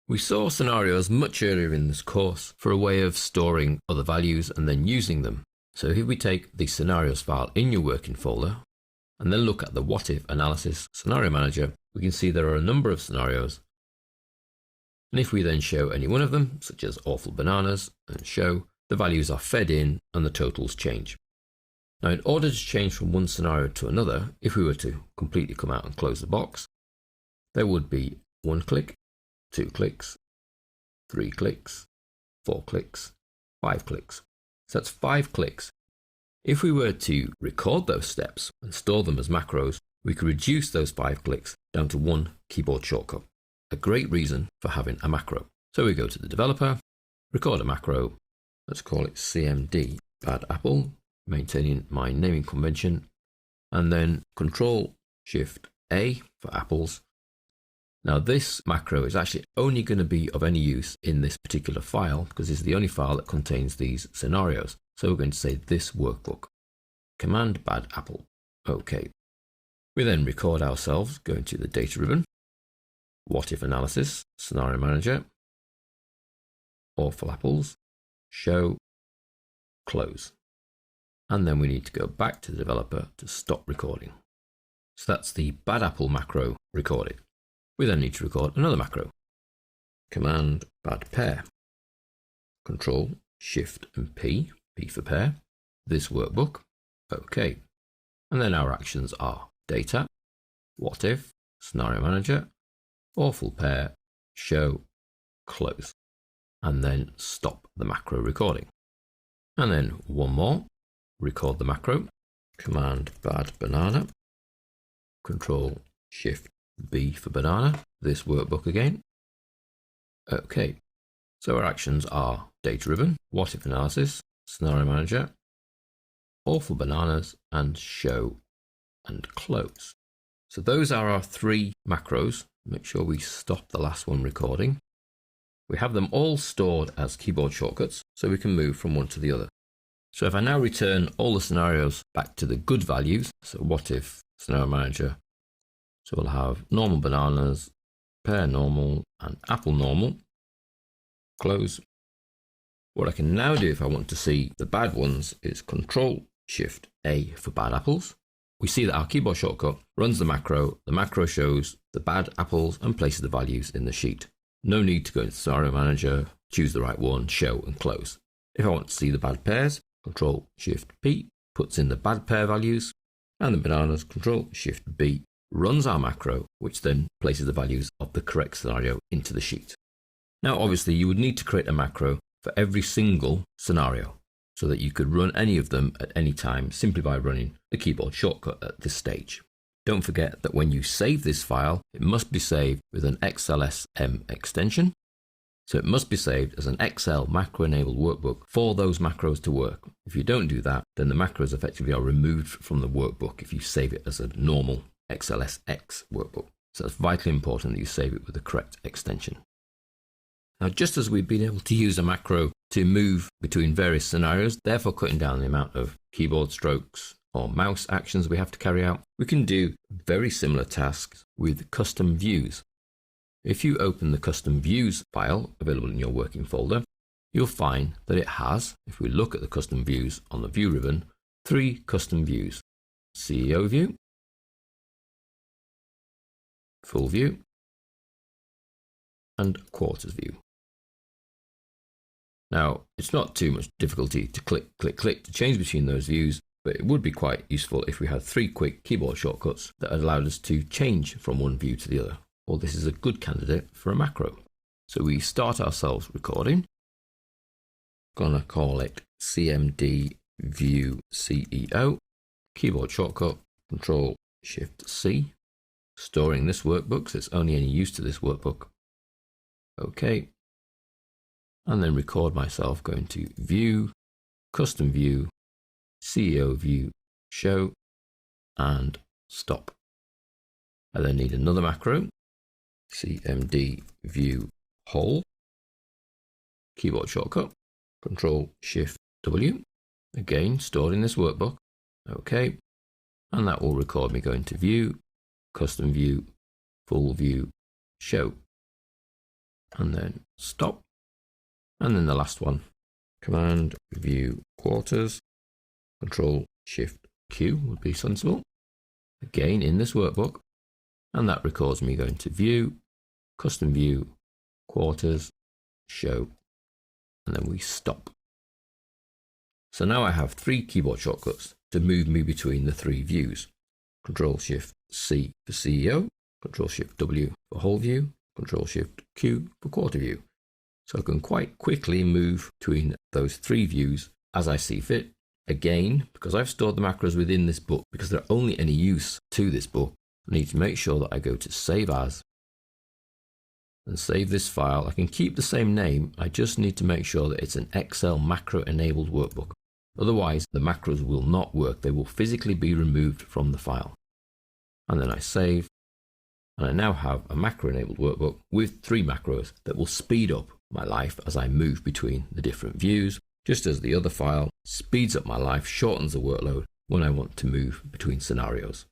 We saw scenarios much earlier in this course for a way of storing other values and then using them. So if we take the scenarios file in your working folder and then look at the what if analysis scenario manager, we can see there are a number of scenarios. And if we then show any one of them, such as awful bananas, and show, the values are fed in and the totals change. Now, in order to change from one scenario to another, if we were to completely come out and close the box, there would be 1 click, 2 clicks, 3 clicks, 4 clicks, 5 clicks. So that's 5 clicks. If we were to record those steps and store them as macros, we could reduce those 5 clicks down to 1 keyboard shortcut. A great reason for having a macro. So we go to the developer, record a macro, let's call it CMD Bad Apple, maintaining my naming convention, and then Control-Shift-A for apples. Now this macro is actually only going to be of any use in this particular file because it's the only file that contains these scenarios. So we're going to say this workbook, command bad apple. Okay. We then record ourselves going to the data ribbon, what if analysis, scenario manager, awful apples, show, close. And then we need to go back to the developer to stop recording. So that's the bad apple macro recorded. We then need to record another macro, command bad pair, Control, Shift and P, P for pair, this workbook, okay. And then our actions are data, what if, scenario manager, awful pair, show, close, and then stop the macro recording. And then one more, record the macro, command bad banana, Control, Shift, B for banana, this workbook again. Okay, so our actions are data ribbon, what if analysis, scenario manager, awful bananas, and show and close. So those are our 3 macros. Make sure we stop the last one recording. We have them all stored as keyboard shortcuts, so we can move from one to the other. So if I now return all the scenarios back to the good values, so what if scenario manager, so we'll have normal bananas, pear normal, and apple normal, close. What I can now do if I want to see the bad ones is Control Shift A for bad apples. We see that our keyboard shortcut runs the macro shows the bad apples and places the values in the sheet. No need to go into Scenario Manager, choose the right one, show and close. If I want to see the bad pairs, Control Shift P puts in the bad pair values, and the bananas, Control Shift B runs our macro, which then places the values of the correct scenario into the sheet. Now obviously you would need to create a macro for every single scenario so that you could run any of them at any time simply by running the keyboard shortcut at this stage. Don't forget that when you save this file, it must be saved with an XLSM extension. So it must be saved as an Excel macro-enabled workbook for those macros to work. If you don't do that, then the macros effectively are removed from the workbook if you save it as a normal XLSX workbook. So it's vitally important that you save it with the correct extension. Now, just as we've been able to use a macro to move between various scenarios, therefore cutting down the amount of keyboard strokes or mouse actions we have to carry out, we can do very similar tasks with custom views. If you open the custom views file available in your working folder, you'll find that it has, if we look at the custom views on the view ribbon, 3 custom views: CEO view, full view, and quarters view. Now, it's not too much difficulty to click to change between those views, but it would be quite useful if we had 3 quick keyboard shortcuts that allowed us to change from one view to the other. Well, this is a good candidate for a macro. So we start ourselves recording. Gonna call it CMD View CEO. Keyboard shortcut, Control Shift C. Storing this workbook, so it's only any use to this workbook. Okay. And then record myself going to View, Custom View, CEO View, Show, and Stop. I then need another macro, CMD View Whole. Keyboard shortcut, Control Shift W. Again, stored in this workbook. Okay. And that will record me going to View, Custom View, Full View, Show. and then stop. And then the last one, Command View Quarters, Control Shift Q would be sensible. Again in this workbook, and that records me going to View, Custom View, Quarters, Show, and then we stop. So now I have 3 keyboard shortcuts to move me between the 3 views. Control Shift C for CEO, Control Shift W for whole view, Control Shift Q for quarter view. So I can quite quickly move between those 3 views as I see fit. Again, because I've stored the macros within this book, because they're only any use to this book, I need to make sure that I go to Save As and save this file. I can keep the same name, I just need to make sure that it's an Excel macro enabled workbook. Otherwise, the macros will not work. They will physically be removed from the file. And then I save, and I now have a macro enabled workbook with 3 macros that will speed up my life as I move between the different views, just as the other file speeds up my life, shortens the workload when I want to move between scenarios.